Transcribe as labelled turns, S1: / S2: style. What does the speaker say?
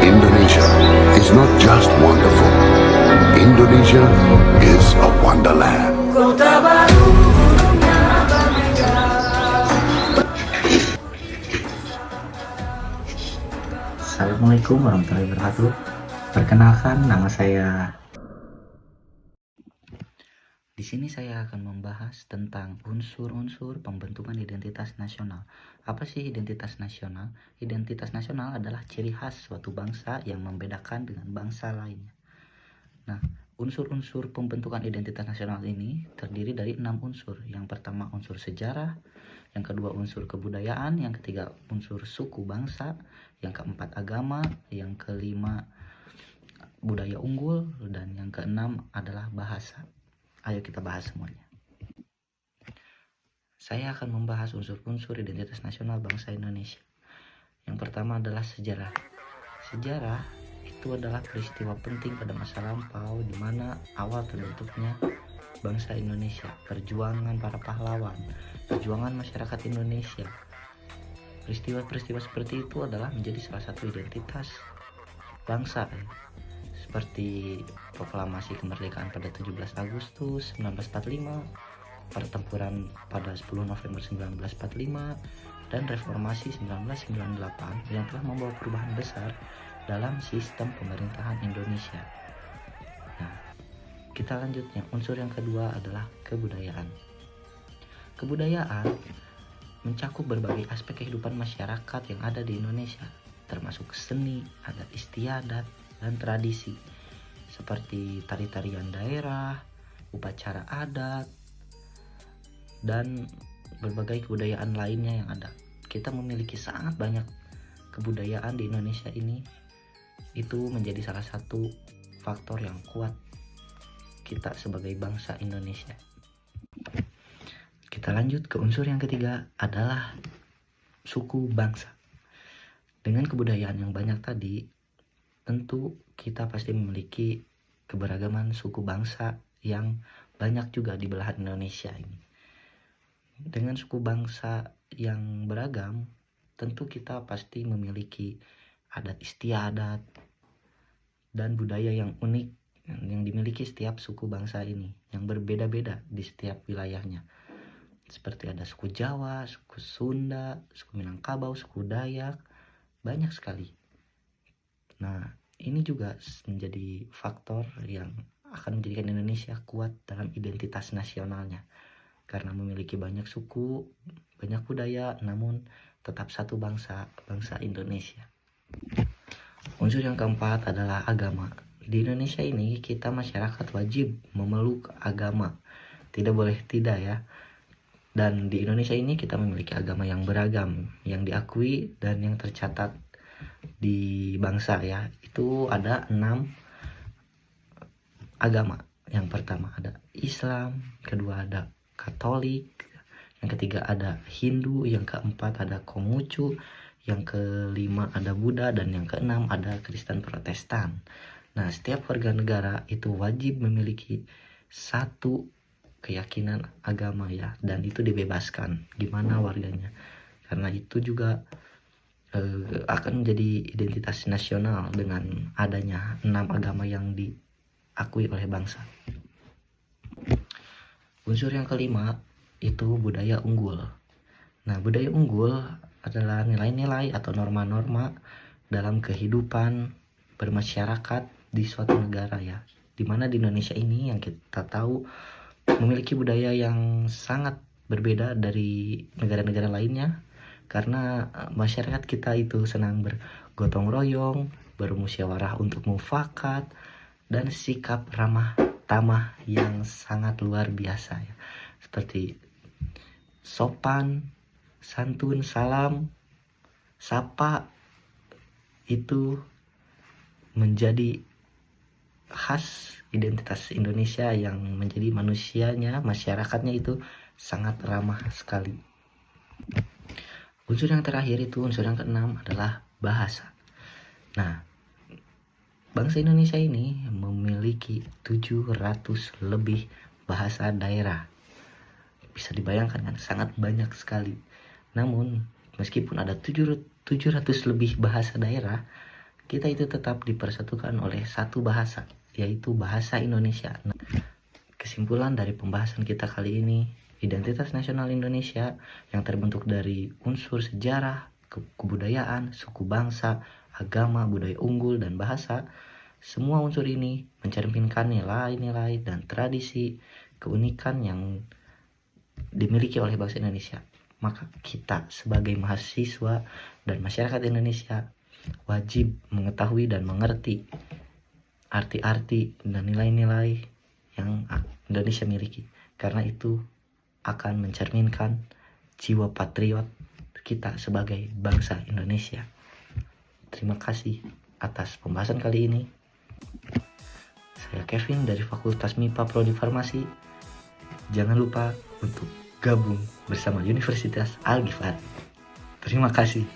S1: Indonesia is not just wonderful. Indonesia is a wonderland.
S2: Kota baru yang berbeda.
S3: Assalamualaikum warahmatullahi wabarakatuh. Perkenalkan, nama saya. Di sini saya akan membahas tentang unsur-unsur pembentukan identitas nasional. Apa sih identitas nasional? Identitas nasional adalah ciri khas suatu bangsa yang membedakan dengan bangsa lainnya. Nah, unsur-unsur pembentukan identitas nasional ini terdiri dari 6 unsur. Yang pertama unsur sejarah, yang kedua unsur kebudayaan, yang ketiga unsur suku bangsa, yang keempat agama, yang kelima budaya unggul, dan yang keenam adalah bahasa. Ayo kita bahas semuanya. Saya akan membahas unsur-unsur identitas nasional bangsa Indonesia. Yang pertama adalah sejarah. Sejarah itu adalah peristiwa penting pada masa lampau di mana awal terbentuknya bangsa Indonesia, perjuangan para pahlawan, perjuangan masyarakat Indonesia. Peristiwa-peristiwa seperti itu adalah menjadi salah satu identitas bangsa, seperti proklamasi kemerdekaan pada 17 Agustus 1945, pertempuran pada 10 November 1945, dan reformasi 1998 yang telah membawa perubahan besar dalam sistem pemerintahan Indonesia. Nah, kita lanjutnya. Unsur yang kedua adalah kebudayaan. Kebudayaan mencakup berbagai aspek kehidupan masyarakat yang ada di Indonesia, termasuk seni, adat istiadat, dan tradisi seperti tari-tarian daerah, upacara adat, dan berbagai kebudayaan lainnya yang ada. Kita memiliki sangat banyak kebudayaan di Indonesia ini. Itu menjadi salah satu faktor yang kuat kita sebagai bangsa Indonesia. Kita lanjut ke unsur yang ketiga adalah suku bangsa. Dengan kebudayaan yang banyak tadi, tentu kita pasti memiliki keberagaman suku bangsa yang banyak juga di belahan Indonesia ini. Dengan suku bangsa yang beragam, tentu kita pasti memiliki adat istiadat dan budaya yang unik yang dimiliki setiap suku bangsa ini, yang berbeda-beda di setiap wilayahnya. Seperti ada suku Jawa, suku Sunda, suku Minangkabau, suku Dayak, banyak sekali. Nah, ini juga menjadi faktor yang akan menjadikan Indonesia kuat dalam identitas nasionalnya. Karena memiliki banyak suku, banyak budaya, namun tetap satu bangsa, bangsa Indonesia. Unsur yang keempat adalah agama. Di Indonesia ini kita masyarakat wajib memeluk agama. Tidak boleh tidak ya. Dan di Indonesia ini kita memiliki agama yang beragam, yang diakui dan yang tercatat di bangsa ya. Itu ada 6 agama. Yang pertama ada Islam, kedua ada Katolik, yang ketiga ada Hindu, yang keempat ada Konghucu, yang kelima ada Buddha, dan yang keenam ada Kristen Protestan. Nah, setiap warga negara itu wajib memiliki satu keyakinan agama ya, dan itu dibebaskan gimana warganya, karena itu juga akan menjadi identitas nasional dengan adanya 6 agama yang diakui oleh bangsa. Unsur yang kelima itu budaya unggul. Nah, budaya unggul adalah nilai-nilai atau norma-norma dalam kehidupan bermasyarakat di suatu negara ya. Dimana di Indonesia ini yang kita tahu memiliki budaya yang sangat berbeda dari negara-negara lainnya, karena masyarakat kita itu senang bergotong royong, bermusyawarah untuk mufakat, dan sikap ramah tamah yang sangat luar biasa ya. Seperti sopan, santun, salam, sapa, itu menjadi khas identitas Indonesia yang menjadi manusianya, masyarakatnya itu sangat ramah sekali. Unsur yang terakhir itu unsur yang keenam adalah bahasa. Nah, bangsa Indonesia ini memiliki 700 lebih bahasa daerah. Bisa dibayangkan kan, sangat banyak sekali. Namun, meskipun ada 700 lebih bahasa daerah, kita itu tetap dipersatukan oleh satu bahasa, yaitu bahasa Indonesia. Nah, kesimpulan dari pembahasan kita kali ini, identitas nasional Indonesia yang terbentuk dari unsur sejarah, kebudayaan, suku bangsa, agama, budaya unggul, dan bahasa. Semua unsur ini mencerminkan nilai-nilai dan tradisi keunikan yang dimiliki oleh bangsa Indonesia. Maka kita sebagai mahasiswa dan masyarakat Indonesia wajib mengetahui dan mengerti arti-arti dan nilai-nilai yang Indonesia miliki, karena itu akan mencerminkan jiwa patriot kita sebagai bangsa Indonesia. Terima kasih atas pembahasan kali ini. Saya Kevin dari Fakultas MIPA Prodi Farmasi. Jangan lupa untuk gabung bersama Universitas Al-Ghifari. Terima kasih.